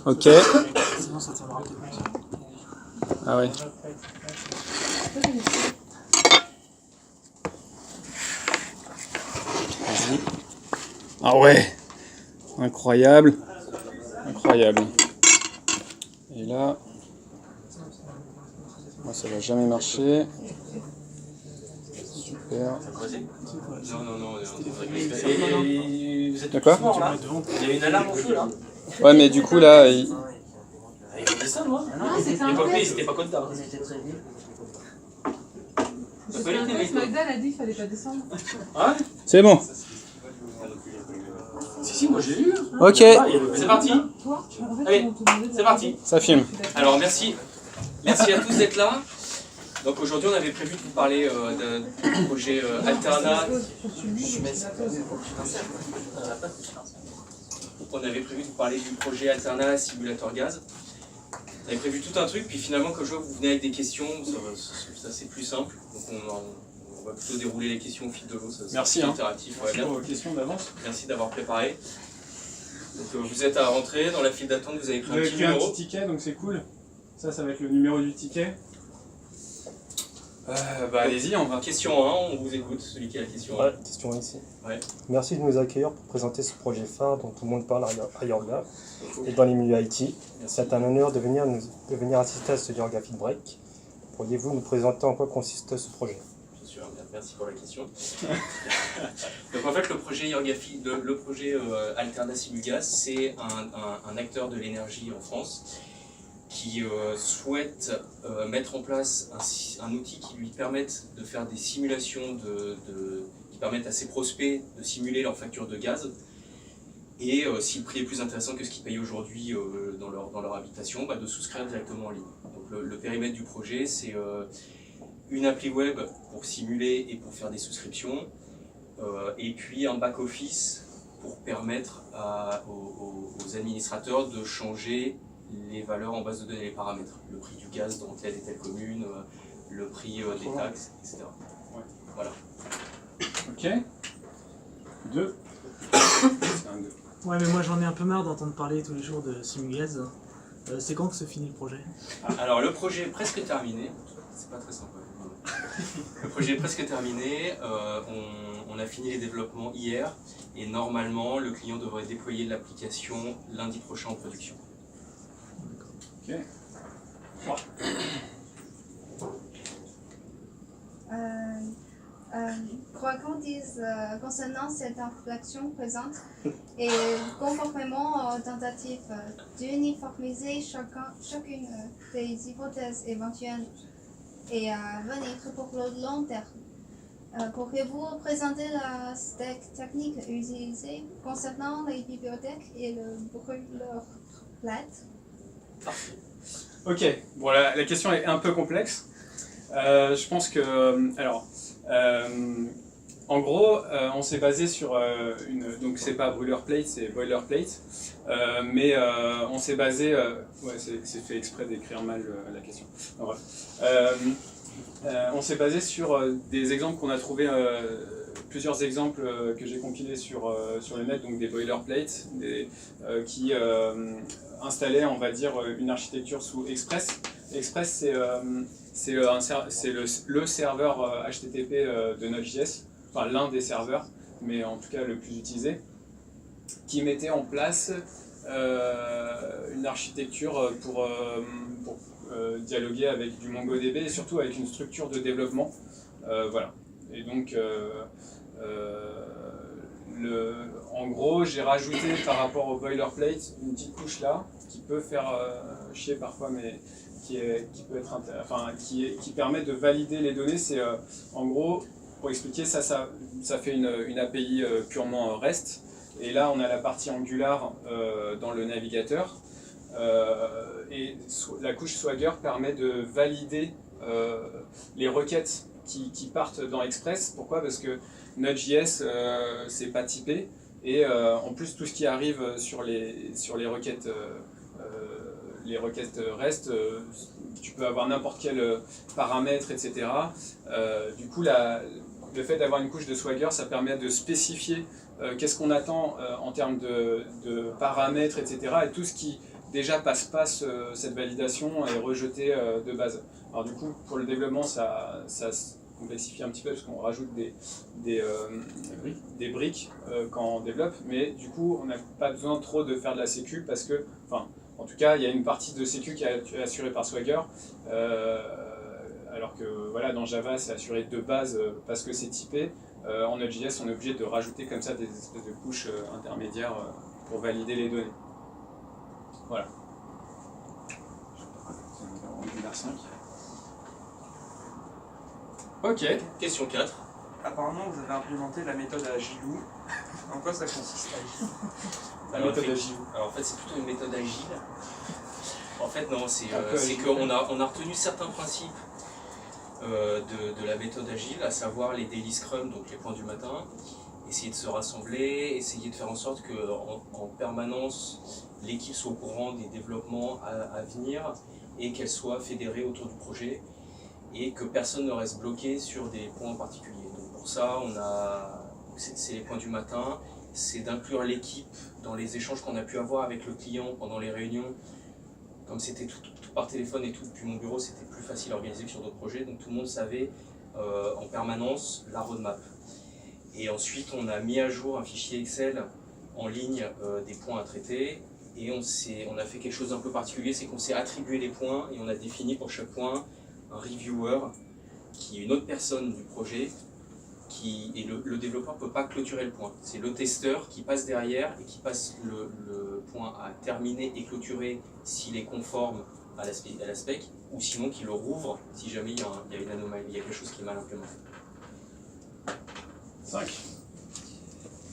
Ok. Sinon ça tiendra peut-être plus. Ah ouais. Vas-y. Ah ouais. Incroyable. Incroyable. Et là, moi ça va jamais marcher. Super. Non. De quoi? Il y a une alarme au feu là. Ouais, mais du coup là, Il faut descendre, moi. C'était pas comme ça. Magda a dit qu'il fallait pas descendre. Ouais. c'est bon. Si, moi j'ai lu. Ok, C'est parti. Toi, en fait, Allez, ils vont te demander de- c'est parti. ça filme. Alors merci à tous d'être là. Donc aujourd'hui on avait prévu de vous parler d'un projet Alterna. On avait prévu de vous parler du projet Alterna Simulator Gaz. On avait prévu tout un truc, puis finalement quand je vois que vous venez avec des questions, ça c'est plus simple. Donc on va plutôt dérouler les questions au fil de l'eau. Merci, C'est hein. interactif. Ouais, Merci bien. pour vos questions d'avance. Merci d'avoir préparé. Donc vous êtes à rentrer dans la file d'attente, vous avez pris Vous un avez petit pris un numéro. petit ticket, donc c'est cool. Ça va être le numéro du ticket. Allez-y, on va. Question 1, on vous écoute, celui qui a la question 1. Ouais, question ici. Ouais. Merci de nous accueillir pour présenter ce projet phare dont tout le monde parle à Yorga et dans les milieux IT. C'est un honneur de venir assister à ce Yorga Feedback. Pourriez-vous nous présenter en quoi consiste ce projet? Bien sûr, merci pour la question. Donc en fait le projet Yorgafi, le projet Alterna Simugaz, c'est un acteur de l'énergie en France qui souhaite mettre en place un outil qui lui permette de faire des simulations qui permettent à ses prospects de simuler leur facture de gaz. Et si le prix est plus intéressant que ce qu'ils payent aujourd'hui dans leur habitation, de souscrire directement en ligne. Donc le périmètre du projet, c'est une appli web pour simuler et pour faire des souscriptions, et puis un back-office pour permettre aux administrateurs de changer les valeurs en base de données, les paramètres, le prix du gaz dans telle et telle commune, le prix des taxes, etc. Ouais. Voilà. Ok. 2. C'est un 2. Ouais, mais moi j'en ai un peu marre d'entendre parler tous les jours de Simugaz. C'est quand que se finit le projet? Alors le projet est presque terminé, c'est pas très sympa. Le projet est presque terminé, on a fini les développements hier et normalement le client devrait déployer l'application lundi prochain en production. Ok. Quoi qu'on dise concernant cette infraction présente et conformément aux tentatives d'uniformiser chacune des hypothèses éventuelles et à venir pour le long terme. Pourriez-vous présenter la stack technique utilisée concernant les bibliothèques et le boilerplate? Ok, bon, la question est un peu complexe. Je pense que, en gros, on s'est basé sur donc c'est pas boilerplate, c'est boilerplate, mais on s'est basé, ouais, c'est fait exprès d'écrire mal la question. Non, on s'est basé sur des exemples qu'on a trouvés, plusieurs exemples que j'ai compilés sur le net, donc des boilerplates, qui installaient, on va dire, une architecture sous Express. Express, c'est le serveur HTTP de Node.js, enfin l'un des serveurs, mais en tout cas le plus utilisé, qui mettait en place une architecture pour dialoguer avec du MongoDB et surtout avec une structure de développement. Voilà. Et donc, en gros, j'ai rajouté par rapport au boilerplate une petite couche là qui peut faire chier parfois, mais qui peut être qui permet de valider les données. C'est en gros, pour expliquer ça fait une API purement REST. Et là, on a la partie Angular dans le navigateur. Et la couche Swagger permet de valider les requêtes qui partent dans Express. Pourquoi? Parce que Node.js, c'est pas typé. Et en plus, tout ce qui arrive sur les requêtes REST, tu peux avoir n'importe quel paramètre, etc. Du coup, le fait d'avoir une couche de Swagger, ça permet de spécifier qu'est-ce qu'on attend en termes de paramètres, etc. Et tout ce qui déjà passe pas cette validation et est rejeté de base. Alors du coup, pour le développement, ça se complexifie un petit peu parce qu'on rajoute des briques quand on développe, mais du coup, on n'a pas besoin trop de faire de la sécu parce que, enfin, en tout cas, il y a une partie de sécu qui est assurée par Swagger, alors que voilà, dans Java, c'est assuré de base parce que c'est typé. En Node.js, on est obligé de rajouter comme ça des espèces de couches intermédiaires pour valider les données. Voilà. Angular 5. Ok. Question 4. Apparemment, vous avez implémenté la méthode Agilou. En quoi ça consiste La méthode agile. Alors en fait, c'est plutôt une méthode agile. En fait, non, c'est agile. qu'on a retenu certains principes de la méthode agile, à savoir les daily scrum, donc les points du matin, essayer de se rassembler, essayer de faire en sorte qu'en permanence, l'équipe soit au courant des développements à venir et qu'elle soit fédérée autour du projet et que personne ne reste bloqué sur des points en particulier. Donc pour ça, c'est les points du matin, c'est d'inclure l'équipe dans les échanges qu'on a pu avoir avec le client pendant les réunions. Comme c'était tout par téléphone et tout depuis mon bureau, c'était plus facile à organiser que sur d'autres projets, donc tout le monde savait en permanence la roadmap. Et ensuite, on a mis à jour un fichier Excel en ligne des points à traiter, et on a fait quelque chose d'un peu particulier, c'est qu'on s'est attribué les points et on a défini pour chaque point un reviewer qui est une autre personne du projet, et le développeur ne peut pas clôturer le point. C'est le testeur qui passe derrière et qui passe le point à terminer et clôturer s'il est conforme à la spec, ou sinon qu'il le rouvre si jamais il y a une anomalie, il y a quelque chose qui est mal implémenté. 5.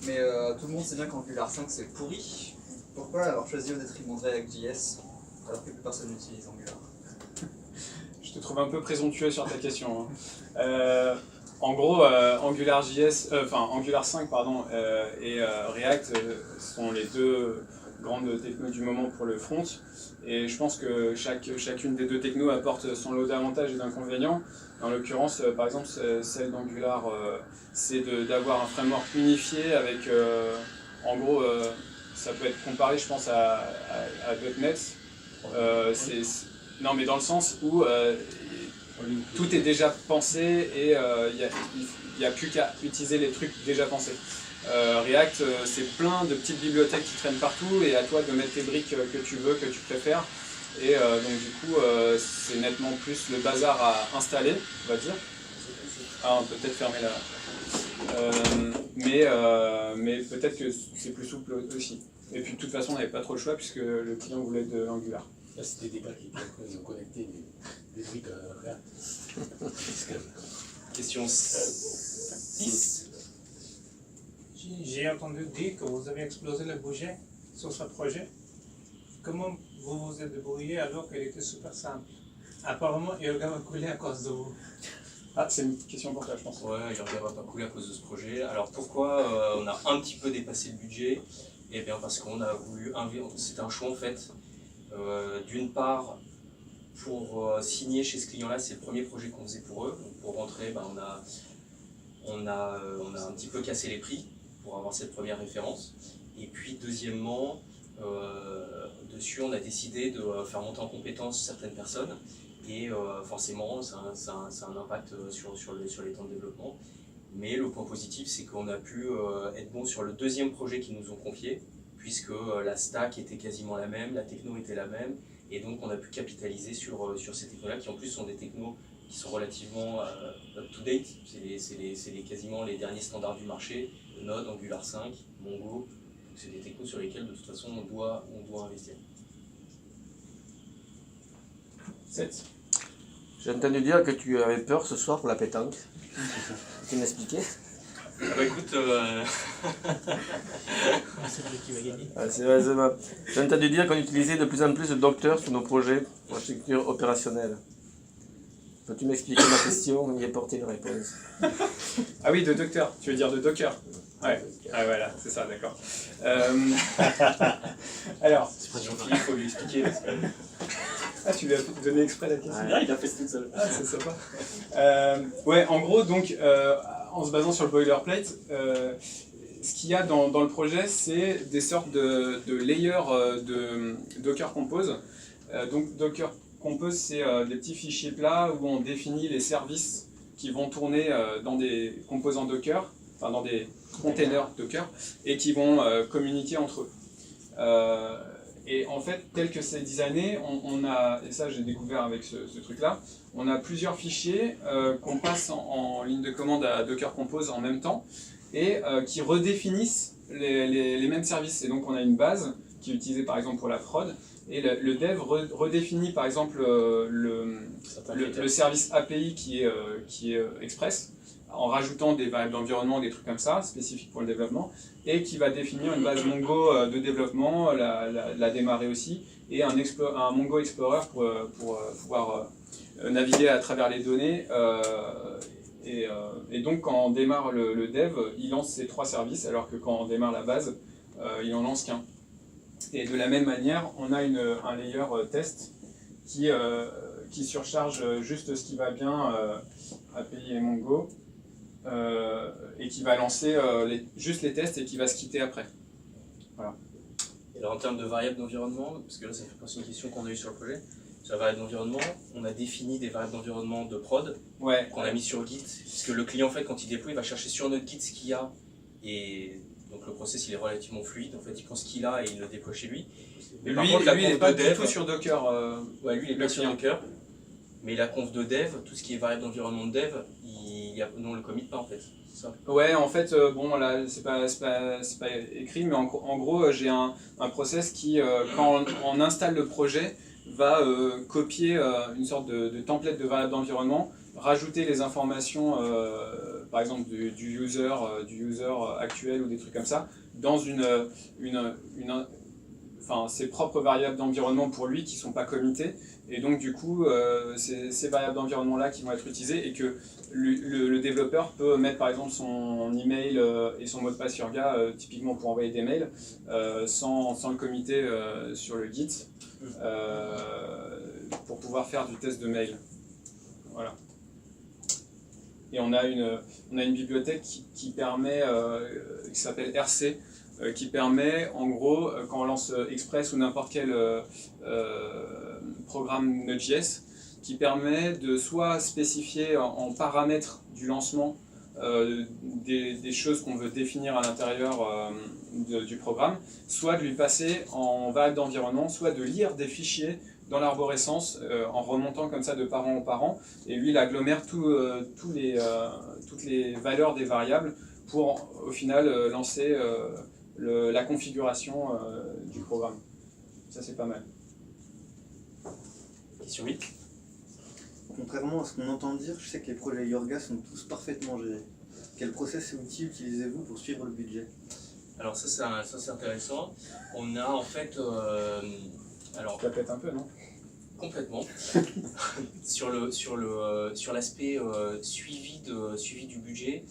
Mais tout le monde sait bien qu'Angular 5 c'est pourri. Pourquoi avoir choisi au détriment de React.js alors que plus personne n'utilise Angular? Je te trouve un peu présomptueux sur ta question. Hein. En gros, Angular 5 et React sont les deux grandes technos du moment pour le front. Et je pense que chacune des deux technos apporte son lot d'avantages et d'inconvénients. En l'occurrence, par exemple, celle d'Angular, c'est d'avoir un framework unifié avec, en gros, ça peut être comparé, je pense, à .NET. Non, mais dans le sens où tout est déjà pensé et il n'y a plus qu'à utiliser les trucs déjà pensés. React, c'est plein de petites bibliothèques qui traînent partout et à toi de mettre tes briques que tu veux, que tu préfères. Et donc du coup, c'est nettement plus le bazar à installer, on va dire. Ah, on peut peut-être fermer là. Mais peut-être que c'est plus souple aussi. Et puis de toute façon, on n'avait pas trop le choix puisque le client voulait de Angular. Là, c'était des gars qui ont connecté des briques à React. Question 6. J'ai entendu dire que vous avez explosé le budget sur ce projet. Comment vous vous êtes débrouillé alors qu'il était super simple? Apparemment, il va couler à cause de vous. Ah, c'est une question pour toi, je pense. Ouais, il va pas couler à cause de ce projet. Alors pourquoi on a un petit peu dépassé le budget? Eh bien parce qu'on a voulu c'était un choix en fait. D'une part, pour signer chez ce client-là, c'est le premier projet qu'on faisait pour eux. Donc pour rentrer, on a un petit peu cassé les prix pour avoir cette première référence. Et puis deuxièmement, dessus on a décidé de faire monter en compétence certaines personnes. Et forcément, ça a un impact sur les temps de développement. Mais le point positif, c'est qu'on a pu être bon sur le deuxième projet qu'ils nous ont confié, puisque la stack était quasiment la même, la techno était la même, et donc on a pu capitaliser sur ces technos-là, qui en plus sont des technos qui sont relativement up-to-date. C'est quasiment les derniers standards du marché, Node, Angular 5, Mongo. C'est des technos sur lesquels de toute façon on doit investir. 7. J'ai entendu dire que tu avais peur ce soir pour la pétanque. Tu m'expliquer? Bah écoute, C'est lui qui va gagner. Ah, c'est vrai, c'est vrai. J'ai entendu dire qu'on utilisait de plus en plus de docteurs sur nos projets pour l'architecture opérationnelle. Peux-tu m'expliquer ma question et y apporter une réponse? Ah oui, de Docker, tu veux dire de Docker? Ouais, ah, voilà, c'est ça, d'accord. Alors, il faut lui expliquer. Parce que... Ah, tu lui as donné exprès la question? Ah, il a fait tout seul. Ah, c'est sympa. Ouais, en gros, donc, en se basant sur le boilerplate, ce qu'il y a dans le projet, c'est des sortes de layers de Docker Compose. Donc Docker Compose, c'est des petits fichiers plats où on définit les services qui vont tourner dans des composants Docker, enfin dans des containers Docker, et qui vont communiquer entre eux. Et en fait, tel que c'est designé, on a, et ça j'ai découvert avec ce truc-là, on a plusieurs fichiers qu'on passe en ligne de commande à Docker Compose en même temps, et qui redéfinissent les mêmes services. Et donc on a une base qui est utilisée par exemple pour la prod, et le dev redéfinit par exemple le service API qui est Express, en rajoutant des variables d'environnement, des trucs comme ça, spécifiques pour le développement, et qui va définir une base Mongo de développement, la démarrer aussi, et un Mongo Explorer pour pouvoir naviguer à travers les données. Et donc quand on démarre le dev, il lance ces 3 services, alors que quand on démarre la base, il en lance qu'un. Et de la même manière, on a un layer test qui surcharge juste ce qui va bien, API et Mongo, et qui va lancer juste les tests et qui va se quitter après. Voilà. Et alors en termes de variables d'environnement, parce que là ça fait partie d'une question qu'on a eue sur le projet, sur la variable d'environnement, on a défini des variables d'environnement de prod qu'on a mis sur Git, parce que le client en fait quand il déploie, il va chercher sur notre Git ce qu'il y a, et donc le process il est relativement fluide, en fait il prend ce qu'il a et il le déploie chez lui. Mais lui, par contre, la il n'est conf pas de du dev, tout sur Docker. Ouais, lui il est pas sur Docker, mais la conf de dev, tout ce qui est variable d'environnement de dev, nous on le commit pas en fait. Ça. Ouais, en fait, bon là c'est pas écrit, mais en gros j'ai un process qui, quand on installe le projet, va copier une sorte de template de variable d'environnement, rajouter les informations, par exemple du user actuel ou des trucs comme ça, dans ses propres variables d'environnement pour lui qui ne sont pas committées. Et donc du coup, ces variables d'environnement là qui vont être utilisées et que le développeur peut mettre par exemple son email et son mot de passe Yorga typiquement pour envoyer des mails sans le committer sur le Git pour pouvoir faire du test de mail. Voilà. Et on a une bibliothèque qui permet, qui s'appelle RC, qui permet en gros quand on lance Express ou n'importe quel programme Node.js, qui permet de soit spécifier en paramètres du lancement des choses qu'on veut définir à l'intérieur du programme, soit de lui passer en variable d'environnement, soit de lire des fichiers dans l'arborescence en remontant comme ça de parent en parent, et lui il agglomère toutes les valeurs des variables pour au final lancer la configuration du programme. Ça c'est pas mal. Question 8. Contrairement à ce qu'on entend dire, je sais que les projets Yorga sont tous parfaitement gérés. Quel process et outils utilisez-vous pour suivre le budget? Alors ça c'est intéressant. On a en fait... alors, ça pète un peu, non? Complètement. sur l'aspect suivi du budget,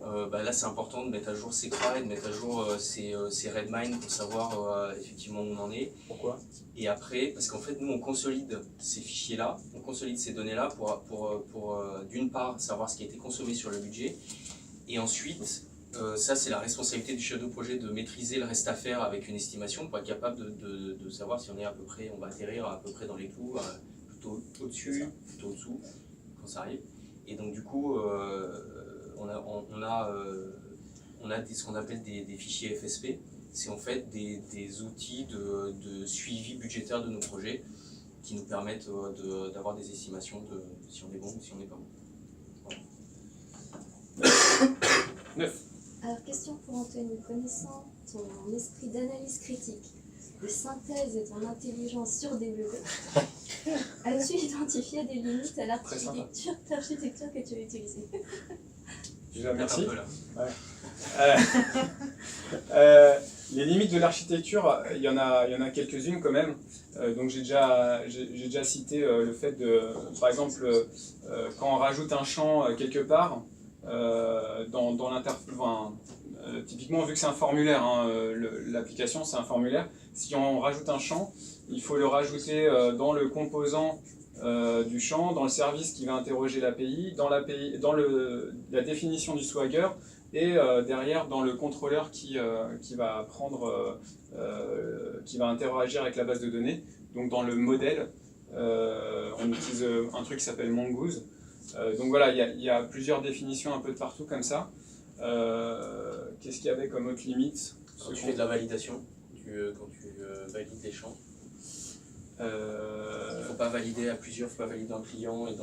là c'est important de mettre à jour ses CRA et de mettre à jour ses Redmine pour savoir effectivement où on en est. Pourquoi? Et après, parce qu'en fait nous on consolide ces fichiers-là, on consolide ces données-là pour d'une part savoir ce qui a été consommé sur le budget, et ensuite ça c'est la responsabilité du chef de projet de maîtriser le reste à faire avec une estimation pour être capable de savoir si on est à peu près, on va atterrir à peu près dans les clous, plutôt au-dessus, plutôt au-dessous quand ça arrive. Et donc du coup on a ce qu'on appelle des fichiers FSP. C'est en fait des outils de suivi budgétaire de nos projets qui nous permettent d'avoir des estimations de si on est bon ou si on n'est pas bon. Voilà. 9. Alors, question pour Anthony. Connaissant ton esprit d'analyse critique, de synthèse et ton intelligence surdéveloppée, as-tu identifié des limites à l'architecture que tu as utilisée? Déjà, merci. Un peu, là. Ouais. Les limites de l'architecture, il y en a quelques-unes quand même. Donc j'ai déjà cité le fait de, par exemple, quand on rajoute un champ quelque part, dans l'interface, typiquement vu que c'est un formulaire, l'application c'est un formulaire, si on rajoute un champ, il faut le rajouter dans le composant du champ, dans le service qui va interroger l'API, dans la définition du Swagger, et derrière dans le contrôleur qui va qui va interagir avec la base de données. Donc dans le modèle, on utilise un truc qui s'appelle Mongoose. Donc voilà, il y a plusieurs définitions un peu de partout comme ça. Qu'est-ce qu'il y avait comme autre limite? Quand tu fais de la validation, quand tu valides les champs, il ne faut pas valider à plusieurs, il ne faut pas valider un client et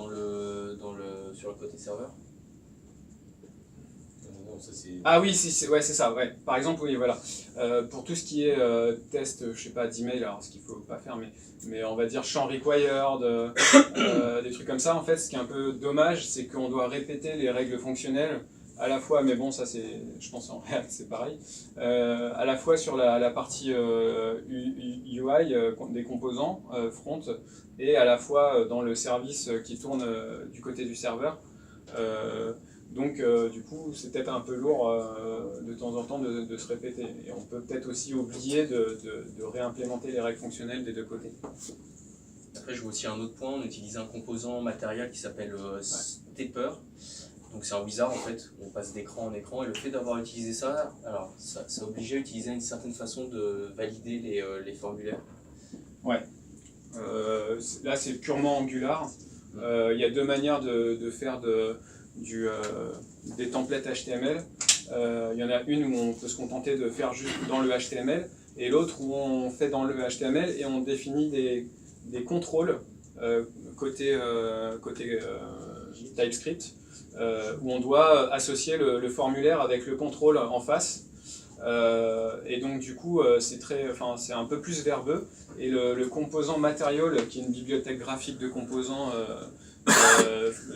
sur le côté serveur. Non, ça c'est... Ah oui, ouais, c'est ça, ouais. Par exemple, oui, voilà. Pour tout ce qui est test, je sais pas, d'email, alors ce qu'il faut pas faire, mais on va dire champ required, des trucs comme ça, en fait, ce qui est un peu dommage, c'est qu'on doit répéter les règles fonctionnelles à la fois, mais bon, ça c'est, je pense en React c'est pareil, à la fois sur la partie UI des composants front, et à la fois dans le service qui tourne du côté du serveur. Donc du coup c'est peut-être un peu lourd de temps en temps de se répéter, et on peut peut-être aussi oublier de réimplémenter les règles fonctionnelles des deux côtés. Après je vois aussi un autre point, on utilise un composant matériel qui s'appelle Stepper. Donc c'est un wizard en fait, on passe d'écran en écran, et le fait d'avoir utilisé ça, alors ça obligeait à utiliser une certaine façon de valider les formulaires. Ouais, là c'est purement Angular. Il y a deux manières de faire des templates HTML. Il y en a une où on peut se contenter de faire juste dans le HTML, et l'autre où on fait dans le HTML et on définit des contrôles côté TypeScript. Où on doit associer le formulaire avec le contrôle en face, et donc du coup c'est un peu plus verbeux, et le composant Material, qui est une bibliothèque graphique de composants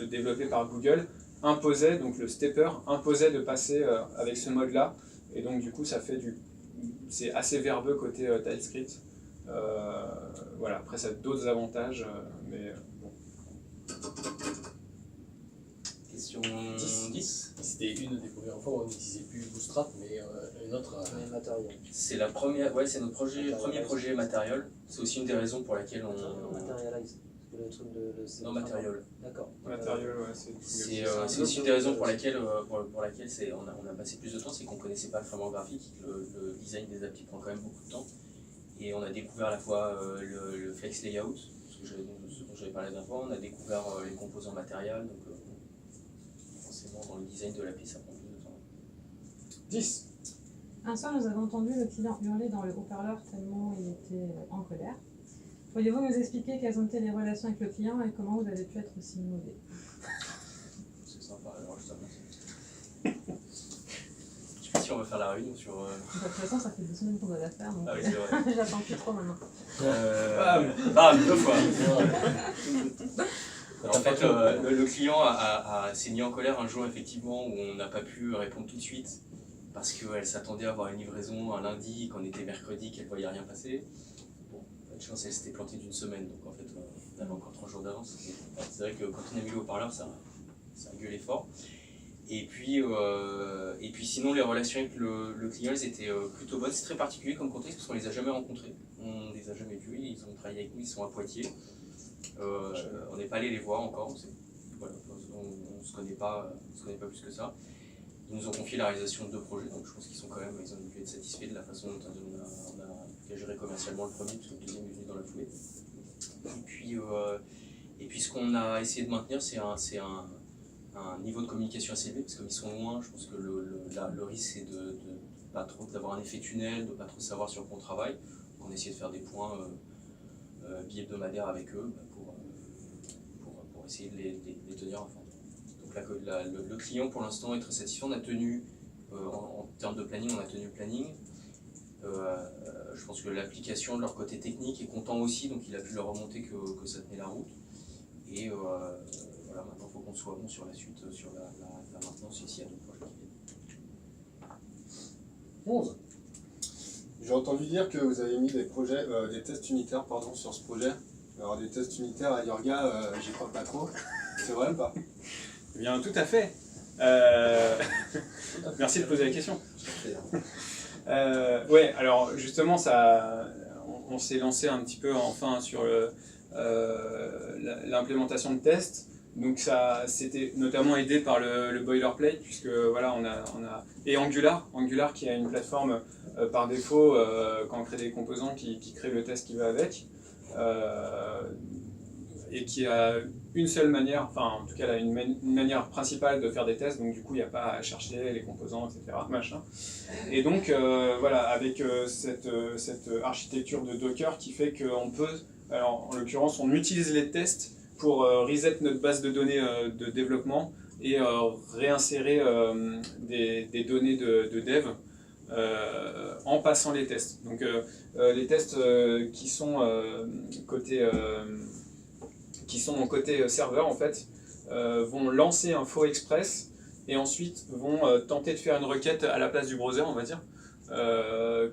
développée par Google, imposait, donc le stepper imposait de passer avec ce mode là, et donc du coup c'est assez verbeux côté TypeScript. Voilà, après ça a d'autres avantages, mais bon. Question 10. C'était une des premières fois où on n'utilisait plus Bootstrap, mais une autre... Matériel. C'est la première, ouais, c'est notre premier projet Material. C'est aussi une des raisons pour laquelle on... Materialize. Le truc de non, Material. D'accord. Material, ouais, c'est aussi une des raisons pour laquelle on a passé plus de temps, c'est qu'on ne connaissait pas le framework graphique. Le design des applis prend quand même beaucoup de temps. Et on a découvert à la fois le Flex Layout, ce dont j'avais parlé d'un fois, on a découvert les composants matériels, donc forcément dans le design de l'appli ça prend plus de temps. 10. Un soir, nous avons entendu le client hurler dans le haut-parleur tellement il était en colère. Pourriez-vous nous expliquer quelles ont été les relations avec le client et comment vous avez pu être aussi mauvais? C'est sympa, alors je sais pas. Je sais pas si on va faire la réunion sur... De toute façon, ça fait 2 semaines qu'on doit la faire, donc ah oui, c'est vrai. j'attends plus trop maintenant. Bam, 2 fois. Alors, en fait, le client s'est mis en colère un jour, effectivement, où on n'a pas pu répondre tout de suite, parce qu'elle s'attendait à avoir une livraison un lundi, qu'on était mercredi, qu'elle ne voyait rien passer. Bon, pas de chance, elle s'était plantée d'une semaine, donc en fait, on avait encore 3 jours d'avance. C'est vrai que quand on a mis le haut-parleur, ça a gueulé fort. Et puis sinon, les relations avec le client, elles étaient plutôt bonnes. C'est très particulier comme contexte, parce qu'on les a jamais rencontrés. On les a jamais vus, ils ont travaillé avec nous, ils sont à Poitiers. On n'est pas allé les voir encore, voilà, on se connaît pas plus que ça. Ils nous ont confié la réalisation de 2 projets, donc je pense qu'ils ils ont dû être satisfaits de la façon dont on a géré commercialement le premier, puisque le deuxième est venu dans la foulée. Et puis ce qu'on a essayé de maintenir, c'est un niveau de communication assez élevé, parce que comme ils sont loin, je pense que le risque c'est de pas trop d'avoir un effet tunnel, de pas trop savoir sur quoi on travaille. Donc on a essayé de faire des points bi-hebdomadaires avec eux pour essayer de les tenir informés. Donc là, le client pour l'instant est très satisfait. On a tenu, en termes de planning, on a tenu le planning. Je pense que l'application de leur côté technique est content aussi, donc il a pu leur remonter que ça tenait la route. Et voilà, maintenant il faut qu'on soit bon sur la suite, sur la maintenance ici à d'autres projets qui viennent. 11. J'ai entendu dire que vous avez mis des tests unitaires sur ce projet. Alors des tests unitaires à Yorga, j'y crois pas trop. C'est vrai ou pas? Eh bien, tout à fait. Merci de poser la question. Ouais, alors justement, on s'est lancé un petit peu enfin sur l'implémentation de tests. Donc ça, c'était notamment aidé par le boilerplate, puisque voilà, on a et Angular qui a une plateforme par défaut quand on crée des composants qui crée le test qui va avec, et qui a une seule manière, enfin en tout cas là, une manière principale de faire des tests, donc du coup il n'y a pas à chercher les composants, etc. Machin. Et donc voilà, avec cette architecture de Docker qui fait qu'on peut, alors en l'occurrence on utilise les tests pour reset notre base de données de développement et réinsérer des données de dev en passant les tests. Donc les tests qui sont côté serveur en fait vont lancer un faux express et ensuite vont tenter de faire une requête à la place du browser, on va dire,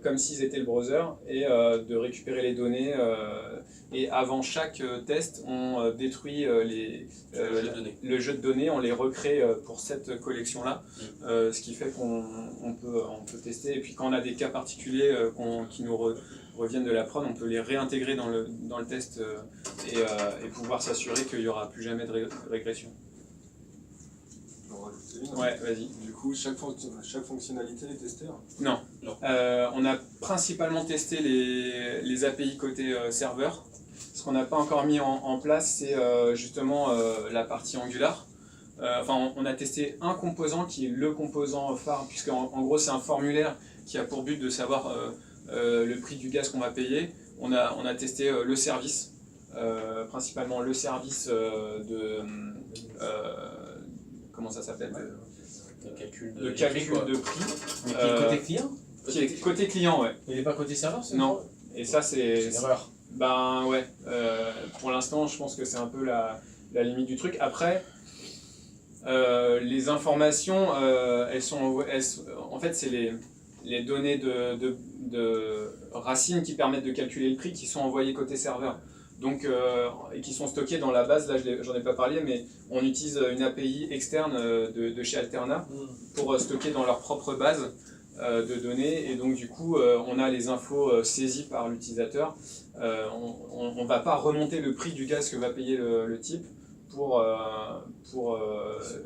comme s'ils étaient le browser, et de récupérer les données. Et avant chaque test, on détruit le jeu de données, on les recrée pour cette collection-là, ce qui fait qu'on peut tester. Et puis quand on a des cas particuliers qui nous reviennent de la prod, on peut les réintégrer dans le test et pouvoir s'assurer qu'il n'y aura plus jamais de régression. Ouais, vas-y. Du coup, chaque fonctionnalité est testée? Non. On a principalement testé les API côté serveur. Ce qu'on n'a pas encore mis en place, c'est justement la partie Angular. Enfin, on a testé un composant qui est le composant phare, puisque en gros, c'est un formulaire qui a pour but de savoir le prix du gaz qu'on va payer. On a testé le service, principalement le service comment ça s'appelle, de calcul de prix. Mais qui est côté client? Côté client, ouais. Il n'est pas côté serveur, c'est non. Et ça, c'est une erreur. Ben ouais. Pour l'instant, je pense que c'est un peu la limite du truc. Après, les informations, en fait, c'est les données de racines qui permettent de calculer le prix qui sont envoyées côté serveur. Donc, et qui sont stockés dans la base, là j'en ai pas parlé, mais on utilise une API externe de chez Alterna pour stocker dans leur propre base de données, et donc du coup on a les infos saisies par l'utilisateur. On va pas remonter le prix du gaz que va payer le type pour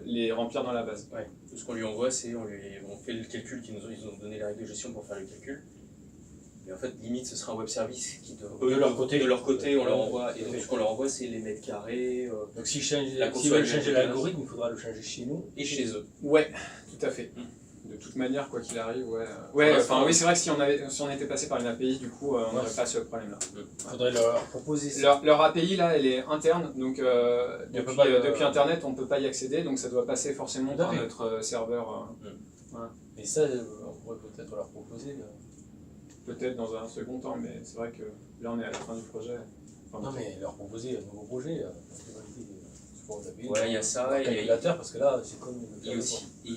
les remplir dans la base. Ouais. Tout ce qu'on lui envoie, c'est on fait le calcul, ils nous ont donné les règles de gestion pour faire le calcul. Et en fait, limite, ce sera un web service qui de leur côté, on leur envoie. Et donc, ce qu'on leur envoie, c'est les mètres carrés. Donc, s'ils veulent changer l'algorithme, il faudra le changer chez nous et chez eux. Ouais, tout à fait. De toute manière, quoi qu'il arrive, ouais. Enfin, oui, c'est vrai que si on était passé par une API, du coup, on n'aurait pas ce problème-là. Il faudrait leur proposer ça. Leur API, là, elle est interne, donc depuis Internet, on ne peut pas y accéder, donc ça doit passer forcément par notre serveur. Et ça, on pourrait peut-être leur proposer. Peut-être dans un second temps, mais c'est vrai que là on est à la fin du projet. Enfin, non, mais leur proposer un nouveau projet, ouais, il y a ça, et calculateur, parce que là c'est comme. Il y a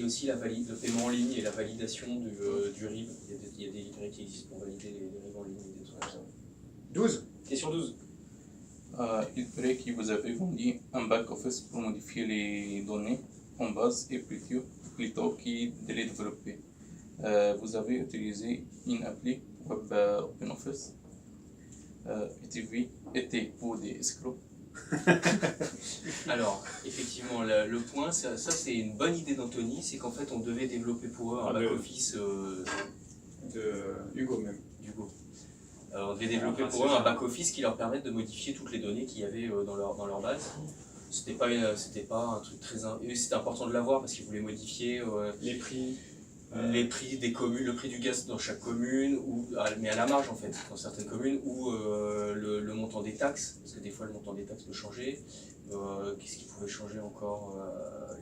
aussi le paiement en ligne et la validation du RIB. Il y a des librairies qui existent pour valider les RIB en ligne et des trucs comme ça. 12. Question 12. Il paraît que vous avez vendu un back-office pour modifier les données en base et plutôt que de les développer. Vous avez utilisé une appli Web OpenOffice. Étiez-vous des escrocs? Alors, effectivement, le point, ça c'est une bonne idée d'Anthony, c'est qu'en fait on devait développer pour eux un back-office de Hugo même. On devait développer pour eux un back-office qui leur permette de modifier toutes les données qu'il y avait dans leur base. C'était pas un truc très... C'était important de l'avoir parce qu'ils voulaient modifier les prix des communes, le prix du gaz dans chaque commune, mais à la marge en fait, dans certaines communes, ou le montant des taxes, parce que des fois le montant des taxes peut changer. Qu'est-ce qui pouvait changer encore?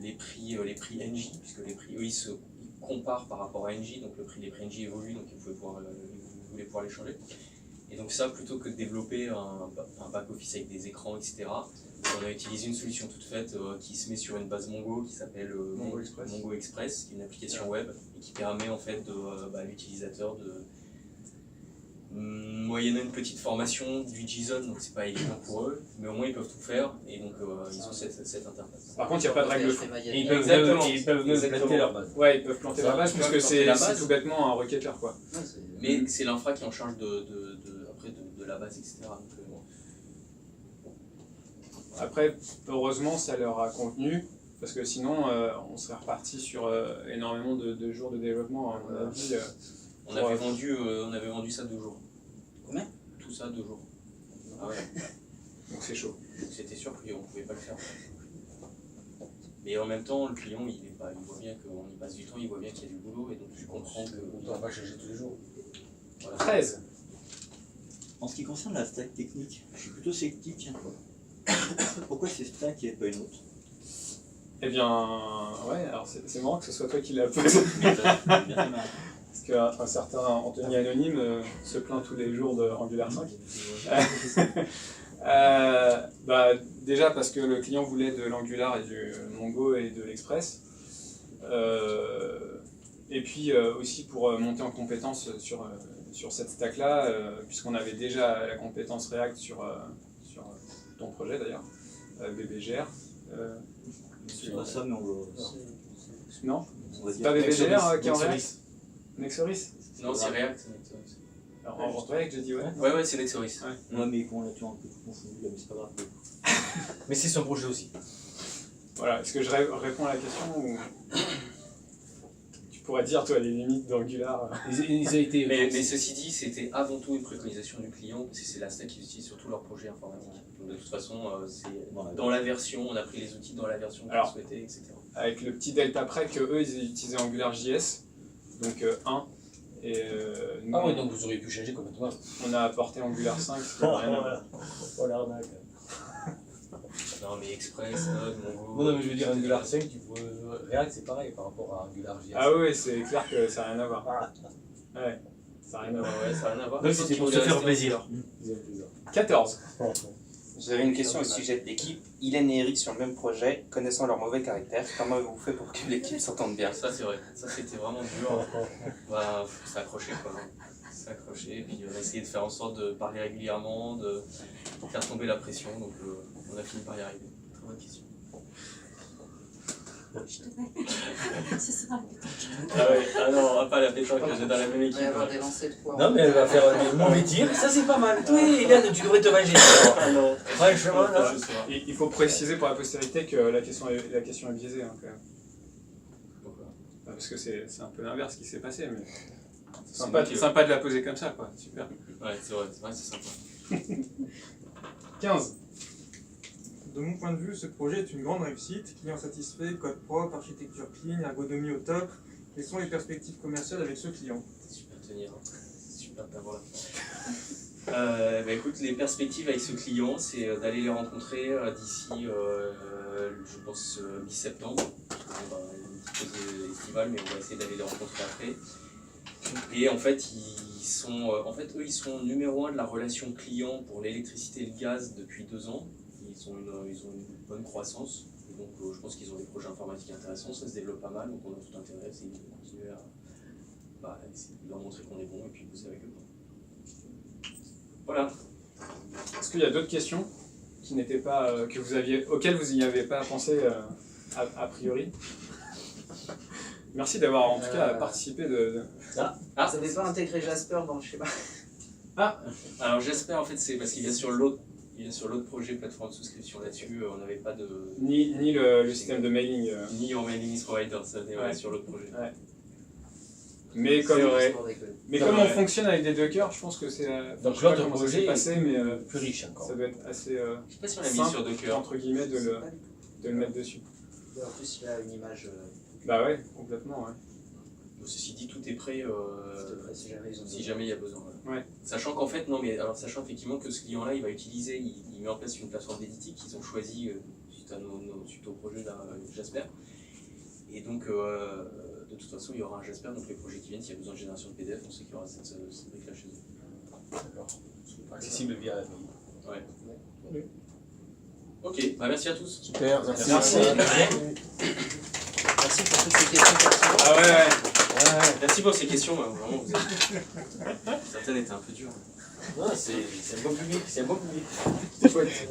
Les prix NJ, puisque les prix, eux, ils comparent par rapport à NJ, donc les prix NJ évoluent, donc ils voulaient pouvoir les changer. Et donc ça, plutôt que de développer un back-office avec des écrans, etc., on a utilisé une solution toute faite qui se met sur une base Mongo qui s'appelle Mongo Express, qui est une application web et qui permet en fait à l'utilisateur de, moyennant une petite formation, du JSON, donc c'est pas évident pour eux, mais au moins ils peuvent tout faire et donc ils ont cette interface. Par contre, il n'y a pas de règle. Ils peuvent planter leur base. Ouais, ils peuvent planter leur base puisque c'est tout bêtement un requêteur, quoi. Mais c'est l'infra qui est en charge de la base, etc. Donc, Après, heureusement, ça leur a convenu, parce que sinon, on serait reparti sur énormément de jours de développement, à mon avis. On avait vendu ça 2 jours. Combien? Tout ça 2 jours. Ah ouais. Donc c'est chaud. C'était sûr qu'on ne pouvait pas le faire. Mais en même temps, le client, il voit bien qu'on y passe du temps, il voit bien qu'il y a du boulot, et donc tu comprends que... On ne va pas changer tous les jours. Voilà. 13. En ce qui concerne la stack technique, je suis plutôt sceptique. Pourquoi c'est stack et pas une autre? Eh bien, ouais, alors c'est marrant que ce soit toi qui l'as posé. Parce qu'un certain Anthony Anonyme se plaint tous les jours de Angular 5. Déjà parce que le client voulait de l'Angular et du Mongo et de l'Express. Et puis aussi pour monter en compétence sur cette stack-là, puisqu'on avait déjà la compétence React sur ton projet d'ailleurs, BBGR. C'est pas ça, mais on va... Non, on va c'est dire pas BBGR Nexoris. qui est en React? Nexoris? Non, c'est React. Alors, en React, j'ai dit ouais. Ouais, c'est Nexoris. Ouais, mais on l'a toujours un peu confondu là, mais c'est pas grave. Mais c'est son projet aussi. Voilà, est-ce que je réponds à la question ou tu pourrais dire toi les limites d'Angular? Ils ont été... Mais ceci dit, c'était avant tout une préconisation du client, parce que c'est la stack qu'ils utilisent sur tous leurs projets informatiques. Donc de toute façon, c'est dans la version, on a pris les outils dans la version qu'ils souhaitaient, etc. Avec le petit delta près que eux ils utilisaient AngularJS, donc 1. Et nous, ah oui, donc vous auriez pu changer complètement. On a apporté Angular 5, c'était rien à voir. Oh l'arnaque. Non mais Express, Node, Mongo... Non mais je veux dire Angular 5, React c'est pareil par rapport à AngularJS. Ah oui, c'est clair que ça n'a rien à voir. Ouais, ça n'a rien à voir. Ouais, ça n'a rien à voir. Donc c'était pour se faire plaisir. 14. J'avais une question au sujet de l'équipe. Hélène et Eric sur le même projet, connaissant leurs mauvais caractères, comment vous faites pour que l'équipe s'entende bien? Ça c'est vrai, ça c'était vraiment dur. Bah, s'accrocher quoi. S'accrocher, et puis on a essayé de faire en sorte de parler régulièrement, de faire tomber la pression, donc on a fini par y arriver. Très bonne question. Je te mets. Ce sera la pétanque. Ah ouais, ah non, on va pas la pétanque, j'ai dans la même équipe. Il va y avoir des lancers de poids. Non mais elle va faire des mauvais tirs, ça c'est pas mal. Oui, Hélène, tu devrais te venger. Ah non. Franchement, là. Il faut préciser pour la postérité que la question est biaisée hein, quand même. Pourquoi? Parce que c'est un peu l'inverse qui s'est passé, mais sympa de la poser comme ça quoi, super. Ouais, c'est vrai, c'est sympa. 15. De mon point de vue, ce projet est une grande réussite. Client satisfait, code propre, architecture clean, ergonomie au top. Quelles sont les perspectives commerciales avec ce client? Super tenir, hein. Super t'avoir là. Écoute, les perspectives avec ce client, c'est d'aller les rencontrer d'ici, je pense, mi-septembre. Une petite pause estivale, mais on va essayer d'aller les rencontrer après. Et en fait, eux, ils sont numéro 1 de la relation client pour l'électricité et le gaz depuis 2 ans. Ils ont une bonne croissance, et donc je pense qu'ils ont des projets informatiques intéressants, ça se développe pas mal, donc on a tout intérêt à essayer de continuer à essayer de leur montrer qu'on est bon et puis bosser avec eux. Voilà. Est-ce qu'il y a d'autres questions qui n'étaient pas, auxquelles vous n'y avez pas pensé a priori? Merci d'avoir en tout cas participé de... Ça n'est pas intégré Jasper dans le schéma. Alors Jasper en fait c'est parce qu'il vient sur l'autre projet plateforme de souscription là-dessus, on n'avait pas de... Ni le système de mailing. Ni en mailing provider, ça venait sur l'autre projet. Ouais. Mais comme on fonctionne avec des Docker, je pense que c'est... Donc l'autre projet passé, mais plus riche encore. Ça doit être assez je sais pas si on l'a mis simple, sur Docker. entre guillemets, de le mettre dessus. En plus, il a une image... Bah ouais, complètement, ouais. Ceci dit, tout est prêt si jamais il y a besoin. Ouais. Sachant qu'en fait, sachant effectivement que ce client-là, il va utiliser, il met en place une plateforme d'éditing qu'ils ont choisi suite au projet Jasper. Et donc, de toute façon, il y aura un Jasper, donc les projets qui viennent, s'il y a besoin de génération de PDF, on sait qu'il y aura cette brique-là chez eux. D'accord. Accessible via API. Ouais. Oui. Ok, bah merci à tous. Super, merci. Merci pour toutes ces questions pertinentes. Ah ouais. Merci pour ces questions, vraiment, vous êtes... certaines étaient un peu dures. Non, c'est un bon public, c'est un bon public. C'est chouette.